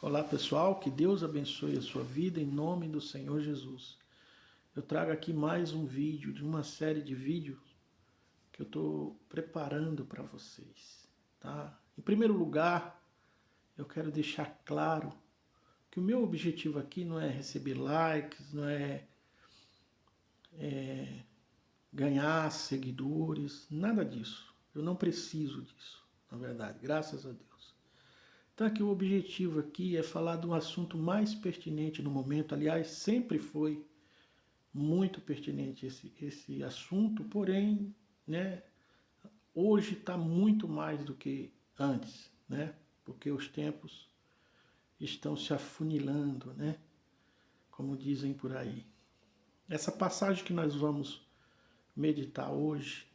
Olá pessoal, que Deus abençoe a sua vida em nome do Senhor Jesus. Eu trago aqui mais um vídeo de uma série de vídeos que eu estou preparando para vocês, tá? Em primeiro lugar, eu quero deixar claro que o meu objetivo aqui não é receber likes, não é ganhar seguidores, nada disso. Eu não preciso disso, na verdade, graças a Deus. Então aqui o objetivo aqui é falar de um assunto mais pertinente no momento, aliás, sempre foi muito pertinente esse assunto, porém, né, hoje está muito mais do que antes, né, porque os tempos estão se afunilando, né, como dizem por aí. Essa passagem que nós vamos meditar hoje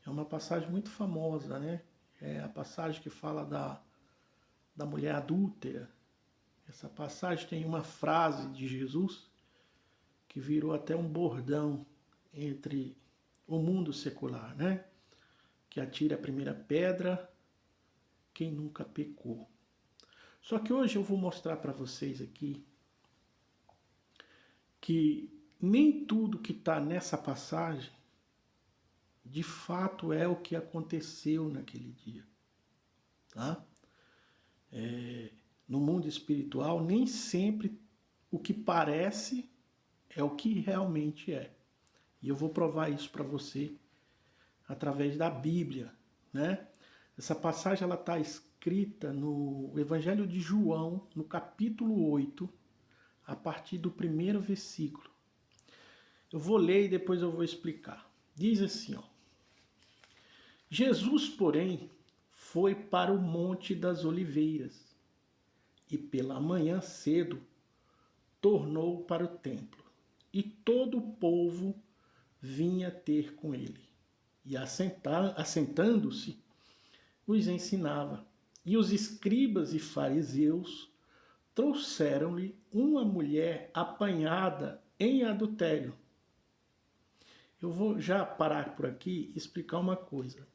é uma passagem muito famosa, né, é a passagem que fala da mulher adúltera. Essa passagem tem uma frase de Jesus que virou até um bordão entre o mundo secular, né? Que atire a primeira pedra quem nunca pecou. Só que hoje eu vou mostrar para vocês aqui que nem tudo que está nessa passagem de fato é o que aconteceu naquele dia, tá? No mundo espiritual, nem sempre o que parece é o que realmente é. E eu vou provar isso para você através da Bíblia, né? Essa passagem ela está escrita no Evangelho de João, no capítulo 8, a partir do primeiro versículo. Eu vou ler e depois eu vou explicar. Diz assim, ó: Jesus, porém, foi para o Monte das Oliveiras e pela manhã cedo tornou para o templo. E todo o povo vinha ter com ele. E assentando-se, os ensinava. E os escribas e fariseus trouxeram-lhe uma mulher apanhada em adultério. Eu vou já parar por aqui e explicar uma coisa.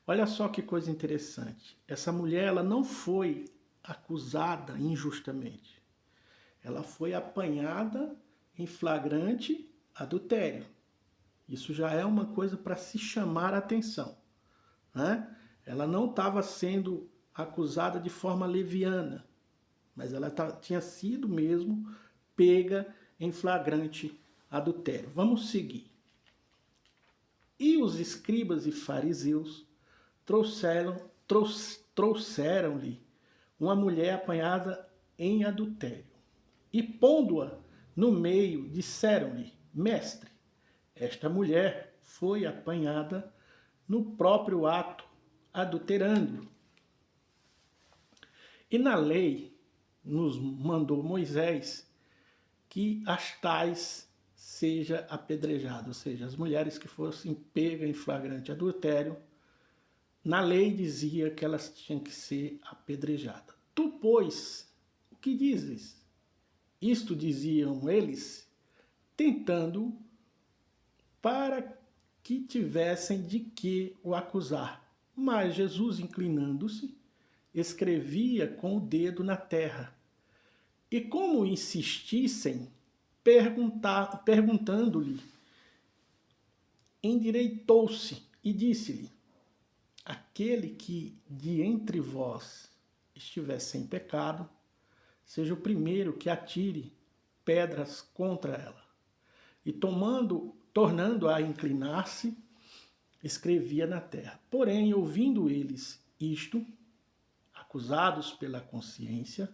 Olha só que coisa interessante. Essa mulher ela não foi acusada injustamente. Ela foi apanhada em flagrante adultério. Isso já é uma coisa para se chamar a atenção, né? Ela não estava sendo acusada de forma leviana, mas ela tinha sido mesmo pega em flagrante adultério. Vamos seguir. E os escribas e fariseus trouxeram-lhe uma mulher apanhada em adultério. E pondo-a no meio, disseram-lhe: Mestre, esta mulher foi apanhada no próprio ato, adulterando. E na lei nos mandou Moisés que as tais seja apedrejada, ou seja, as mulheres que fossem pegas em flagrante adultério, na lei dizia que elas tinham que ser apedrejadas. Tu, pois, o que dizes? Isto diziam eles, tentando para que tivessem de que o acusar. Mas Jesus, inclinando-se, escrevia com o dedo na terra. E como insistissem, perguntando-lhe, endireitou-se e disse-lhe: aquele que de entre vós estiver sem pecado, seja o primeiro que atire pedras contra ela. E tornando a inclinar-se, escrevia na terra. Porém, ouvindo eles isto, acusados pela consciência,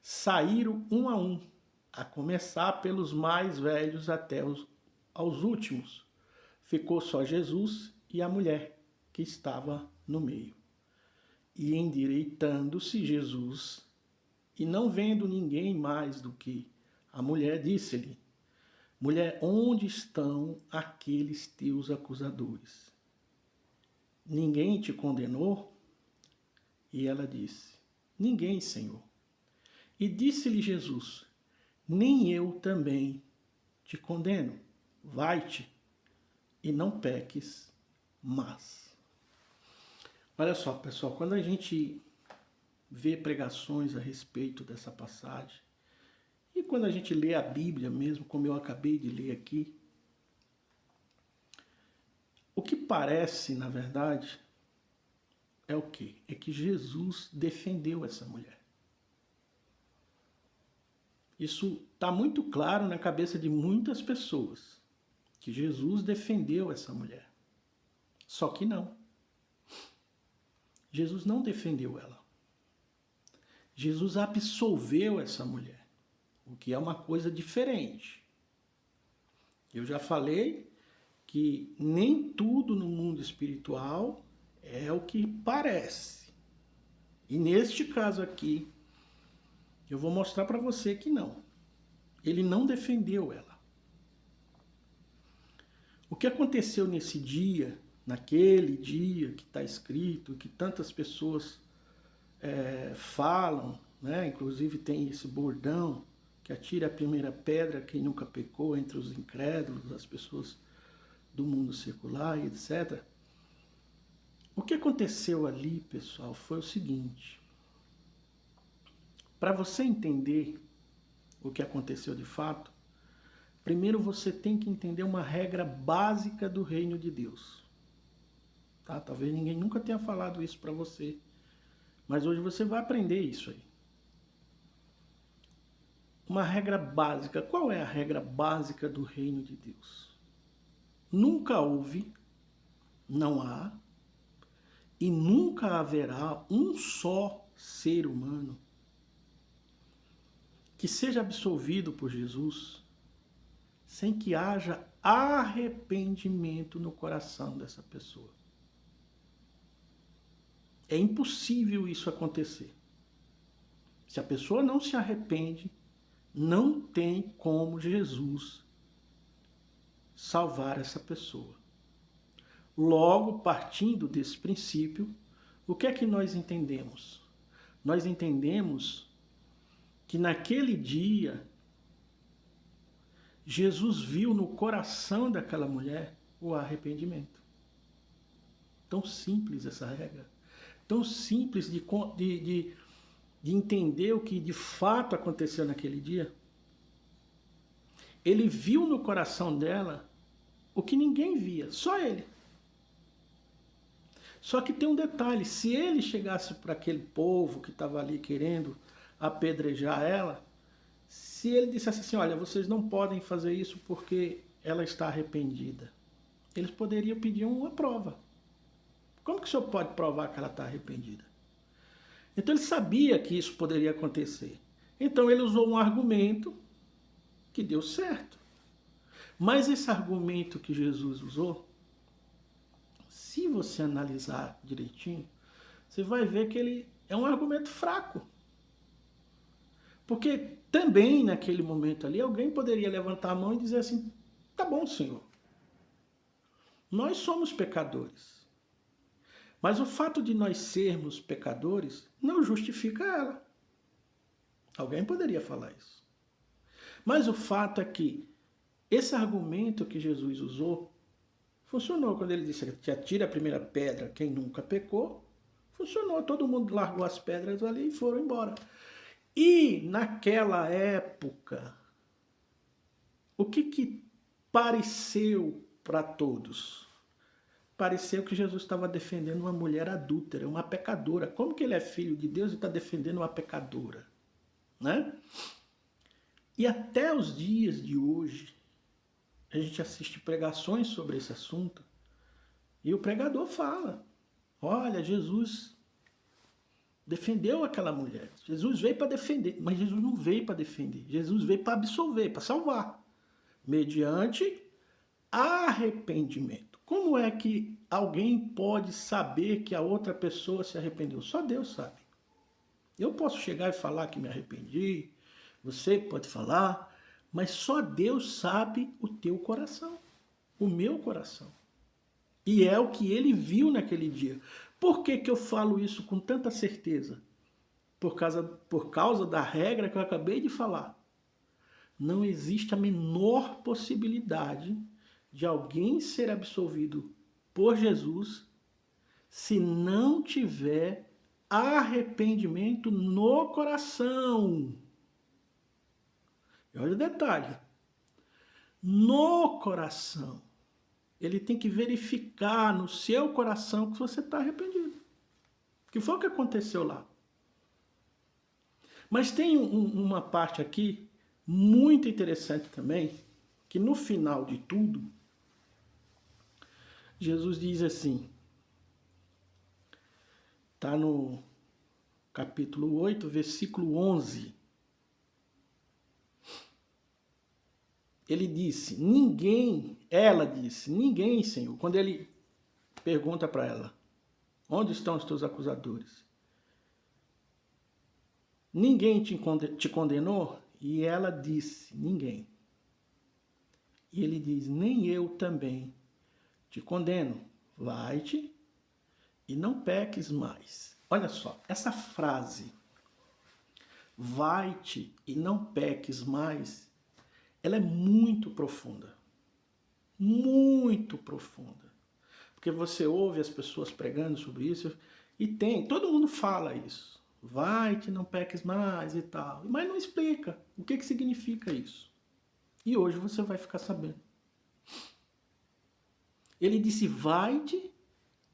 saíram um, a começar pelos mais velhos até aos últimos. Ficou só Jesus e a mulher que estava no meio. E endireitando-se Jesus, e não vendo ninguém mais do que a mulher, disse-lhe: Mulher, onde estão aqueles teus acusadores? Ninguém te condenou? E ela disse: Ninguém, Senhor. E disse-lhe Jesus: Nem eu também te condeno. Vai-te e não peques mais. Olha só, pessoal, quando a gente ver pregações a respeito dessa passagem. E quando a gente lê a Bíblia mesmo, como eu acabei de ler aqui, o que parece, na verdade, é o quê? É que Jesus defendeu essa mulher. Isso está muito claro na cabeça de muitas pessoas, que Jesus defendeu essa mulher. Só que não. Jesus não defendeu ela. Jesus absolveu essa mulher, o que é uma coisa diferente. Eu já falei que nem tudo no mundo espiritual é o que parece. E neste caso aqui, eu vou mostrar para você que não. Ele não defendeu ela. O que aconteceu nesse dia, naquele dia que está escrito, que tantas pessoas falam, né? Inclusive tem esse bordão, que atire a primeira pedra quem nunca pecou, entre os incrédulos, as pessoas do mundo secular e etc. O que aconteceu ali, pessoal, foi o seguinte. Para você entender o que aconteceu de fato, primeiro você tem que entender uma regra básica do reino de Deus. Tá? Talvez ninguém nunca tenha falado isso para você, mas hoje você vai aprender isso aí. Uma regra básica. Qual é a regra básica do reino de Deus? Nunca houve, não há, e nunca haverá um só ser humano que seja absolvido por Jesus sem que haja arrependimento no coração dessa pessoa. É impossível isso acontecer. Se a pessoa não se arrepende, não tem como Jesus salvar essa pessoa. Logo, partindo desse princípio, o que é que nós entendemos? Nós entendemos que naquele dia, Jesus viu no coração daquela mulher o arrependimento. Tão simples essa regra. Tão simples de entender o que de fato aconteceu naquele dia. Ele viu no coração dela o que ninguém via, só ele. Só que tem um detalhe, se ele chegasse para aquele povo que estava ali querendo apedrejar ela, se ele dissesse assim, olha, vocês não podem fazer isso porque ela está arrependida, eles poderiam pedir uma prova. Como que o senhor pode provar que ela está arrependida? Então ele sabia que isso poderia acontecer. Então ele usou um argumento que deu certo. Mas esse argumento que Jesus usou, se você analisar direitinho, você vai ver que ele é um argumento fraco. Porque também naquele momento ali, alguém poderia levantar a mão e dizer assim, tá bom, Senhor, nós somos pecadores. Mas o fato de nós sermos pecadores não justifica ela. Alguém poderia falar isso. Mas o fato é que esse argumento que Jesus usou funcionou. Quando ele disse que atira a primeira pedra quem nunca pecou, funcionou. Todo mundo largou as pedras ali e foram embora. E naquela época, o que pareceu para todos? Pareceu que Jesus estava defendendo uma mulher adúltera, uma pecadora. Como que ele é filho de Deus e está defendendo uma pecadora? Né? E até os dias de hoje, a gente assiste pregações sobre esse assunto e o pregador fala, olha, Jesus defendeu aquela mulher. Jesus veio para defender, mas Jesus não veio para defender. Jesus veio para absolver, para salvar, mediante arrependimento. Como é que alguém pode saber que a outra pessoa se arrependeu? Só Deus sabe. Eu posso chegar e falar que me arrependi, você pode falar, mas só Deus sabe o teu coração, o meu coração. E é o que ele viu naquele dia. Por que eu falo isso com tanta certeza? Por causa da regra que eu acabei de falar. Não existe a menor possibilidade de alguém ser absolvido por Jesus se não tiver arrependimento no coração. E olha o detalhe. No coração. Ele tem que verificar no seu coração que você está arrependido. Que foi o que aconteceu lá. Mas tem uma parte aqui muito interessante também, que no final de tudo, Jesus diz assim, está no capítulo 8, versículo 11. Ele disse, ela disse, ninguém, Senhor. Quando ele pergunta para ela, onde estão os teus acusadores? Ninguém te condenou? E ela disse, ninguém. E ele diz, nem eu também te condeno. Vai-te e não peques mais. Olha só, essa frase, vai-te e não peques mais, ela é muito profunda. Muito profunda. Porque você ouve as pessoas pregando sobre isso e todo mundo fala isso. Vai-te, não peques mais e tal. Mas não explica o que significa isso. E hoje você vai ficar sabendo. Ele disse, vai-te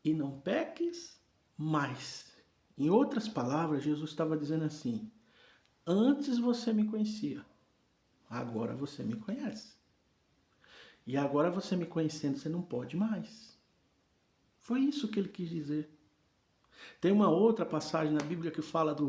e não peques mais. Em outras palavras, Jesus estava dizendo assim, antes você me conhecia, agora você me conhece. E agora você me conhecendo, você não pode mais. Foi isso que ele quis dizer. Tem uma outra passagem na Bíblia que fala de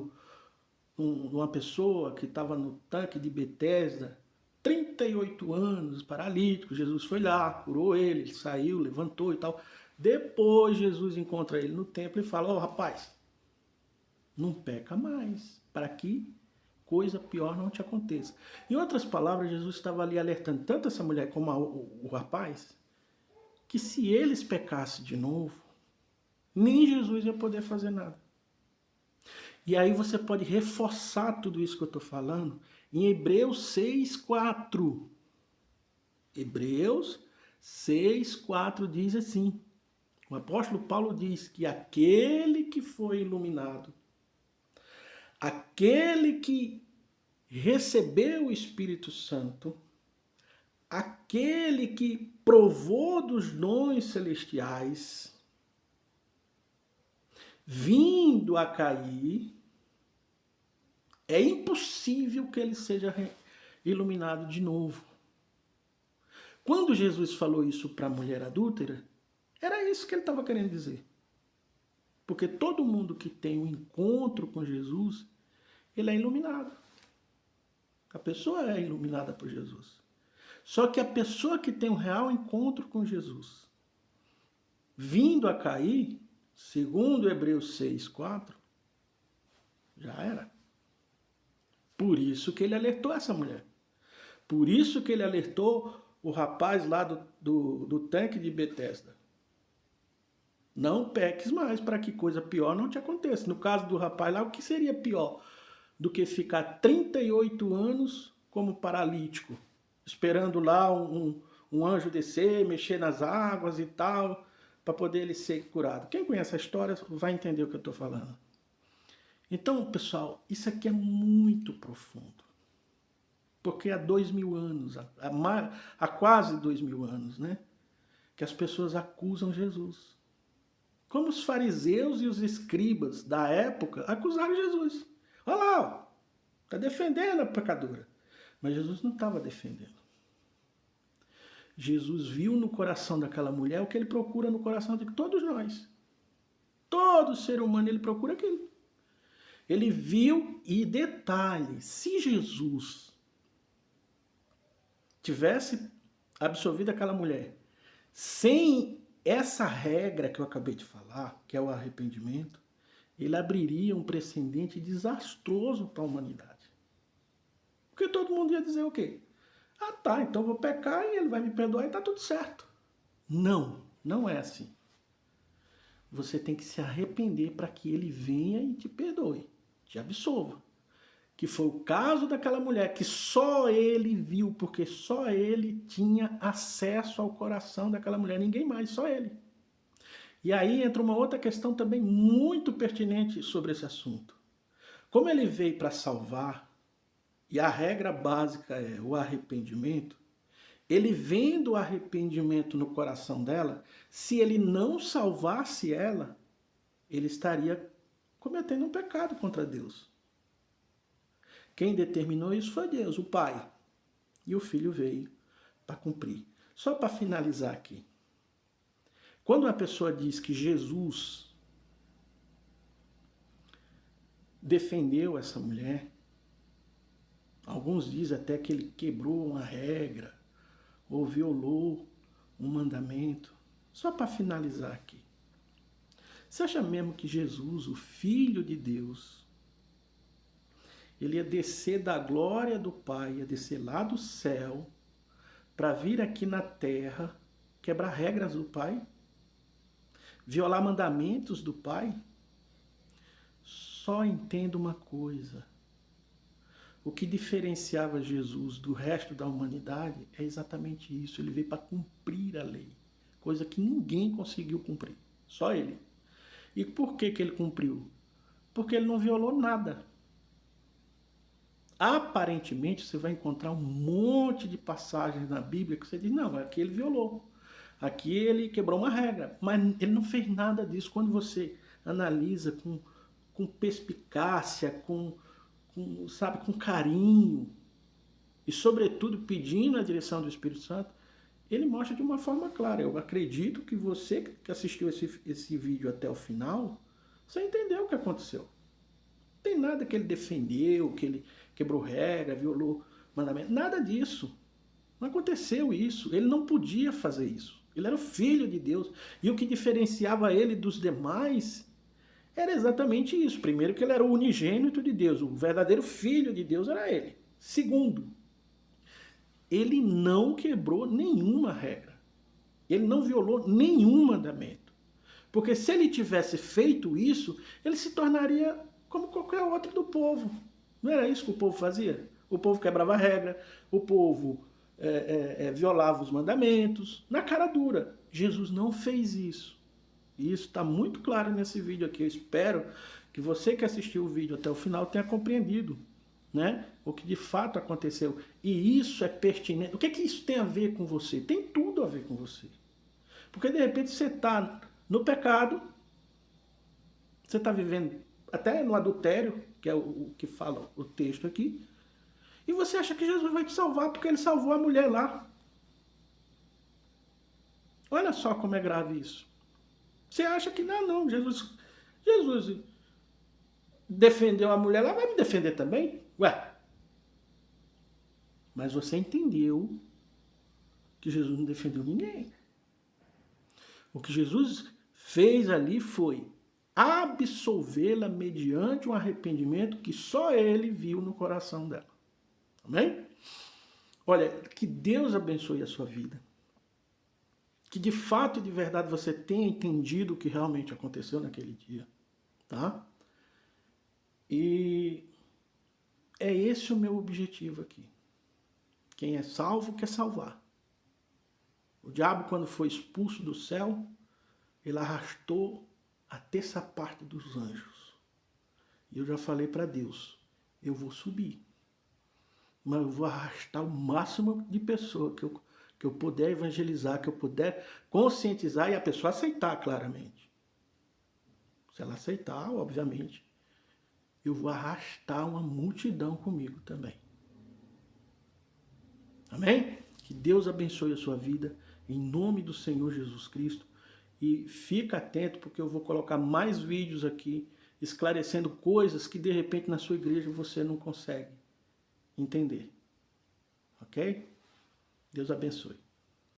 uma pessoa que estava no tanque de Betesda, 38 anos, paralítico. Jesus foi lá, curou ele saiu, levantou e tal. Depois Jesus encontra ele no templo e fala, rapaz, não peca mais, para que coisa pior não te aconteça. Em outras palavras, Jesus estava ali alertando tanto essa mulher como o rapaz, que se eles pecassem de novo, nem Jesus ia poder fazer nada. E aí você pode reforçar tudo isso que eu estou falando em Hebreus 6,4. Hebreus 6,4 diz assim, o apóstolo Paulo diz que aquele que foi iluminado, aquele que recebeu o Espírito Santo, aquele que provou dos dons celestiais, vindo a cair, é impossível que ele seja iluminado de novo. Quando Jesus falou isso para a mulher adúltera, era isso que ele estava querendo dizer. Porque todo mundo que tem um encontro com Jesus, ele é iluminado. A pessoa é iluminada por Jesus. Só que a pessoa que tem um real encontro com Jesus, vindo a cair, segundo Hebreus 6,4, já era. Por isso que ele alertou essa mulher. Por isso que ele alertou o rapaz lá do tanque de Betesda. Não peques mais para que coisa pior não te aconteça. No caso do rapaz lá, o que seria pior do que ficar 38 anos como paralítico, esperando lá um anjo descer, mexer nas águas e tal, para poder ele ser curado. Quem conhece a história vai entender o que eu estou falando. Então, pessoal, isso aqui é muito profundo. Porque há 2000 anos, há quase 2000 anos, né, que as pessoas acusam Jesus. Como os fariseus e os escribas da época acusaram Jesus. Olha lá, está defendendo a pecadora. Mas Jesus não estava defendendo. Jesus viu no coração daquela mulher o que ele procura no coração de todos nós. Todo ser humano, ele procura aquilo. Ele viu, e detalhe, se Jesus tivesse absolvido aquela mulher sem essa regra que eu acabei de falar, que é o arrependimento, ele abriria um precedente desastroso para a humanidade. Porque todo mundo ia dizer o quê? Ah tá, então eu vou pecar e ele vai me perdoar e tá tudo certo. Não, não é assim. Você tem que se arrepender para que ele venha e te perdoe, te absolva. Que foi o caso daquela mulher que só ele viu, porque só ele tinha acesso ao coração daquela mulher, ninguém mais, só ele. E aí entra uma outra questão também muito pertinente sobre esse assunto. Como ele veio para salvar, e a regra básica é o arrependimento, ele vendo o arrependimento no coração dela, se ele não salvasse ela, ele estaria cometendo um pecado contra Deus. Quem determinou isso foi Deus, o Pai. E o Filho veio para cumprir. Só para finalizar aqui. Quando uma pessoa diz que Jesus defendeu essa mulher, alguns dizem até que ele quebrou uma regra ou violou um mandamento. Só para finalizar aqui. Você acha mesmo que Jesus, o Filho de Deus, ele ia descer da glória do Pai, ia descer lá do céu, para vir aqui na terra, quebrar regras do Pai? Violar mandamentos do Pai? Só entenda uma coisa. O que diferenciava Jesus do resto da humanidade é exatamente isso. Ele veio para cumprir a lei. Coisa que ninguém conseguiu cumprir. Só ele. E por que ele cumpriu? Porque ele não violou nada. Aparentemente, você vai encontrar um monte de passagens na Bíblia que você diz, não, aqui ele violou. Aqui ele quebrou uma regra. Mas ele não fez nada disso. Quando você analisa com perspicácia, sabe, com carinho, e sobretudo pedindo a direção do Espírito Santo, ele mostra de uma forma clara. Eu acredito que você que assistiu esse vídeo até o final, você entendeu o que aconteceu. Não tem nada que ele defendeu, que ele quebrou regra, violou mandamento, nada disso. Não aconteceu isso. Ele não podia fazer isso. Ele era o Filho de Deus. E o que diferenciava ele dos demais era exatamente isso. Primeiro, que ele era o unigênito de Deus. O verdadeiro Filho de Deus era ele. Segundo, ele não quebrou nenhuma regra. Ele não violou nenhum mandamento. Porque se ele tivesse feito isso, ele se tornaria como qualquer outro do povo. Não era isso que o povo fazia? O povo quebrava a regra, o povo violava os mandamentos, na cara dura. Jesus não fez isso. E isso está muito claro nesse vídeo aqui. Eu espero que você que assistiu o vídeo até o final tenha compreendido, né, o que de fato aconteceu. E isso é pertinente. O que isso tem a ver com você? Tem tudo a ver com você. Porque de repente você está no pecado, você está vivendo até no adultério, que é o que fala o texto aqui, e você acha que Jesus vai te salvar porque ele salvou a mulher lá. Olha só como é grave isso. Você acha que não, Jesus defendeu a mulher lá, vai me defender também? Ué, mas você entendeu que Jesus não defendeu ninguém. O que Jesus fez ali foi absolvê-la mediante um arrependimento que só ele viu no coração dela. Amém? Olha, que Deus abençoe a sua vida. Que de fato e de verdade você tenha entendido o que realmente aconteceu naquele dia. Tá? E é esse o meu objetivo aqui. Quem é salvo quer salvar. O diabo, quando foi expulso do céu, ele arrastou a terça parte dos anjos. E eu já falei para Deus, eu vou subir. Mas eu vou arrastar o máximo de pessoas que eu puder evangelizar, que eu puder conscientizar e a pessoa aceitar claramente. Se ela aceitar, obviamente, eu vou arrastar uma multidão comigo também. Amém? Que Deus abençoe a sua vida, em nome do Senhor Jesus Cristo. E fica atento, porque eu vou colocar mais vídeos aqui, esclarecendo coisas que de repente na sua igreja você não consegue entender. Ok? Deus abençoe.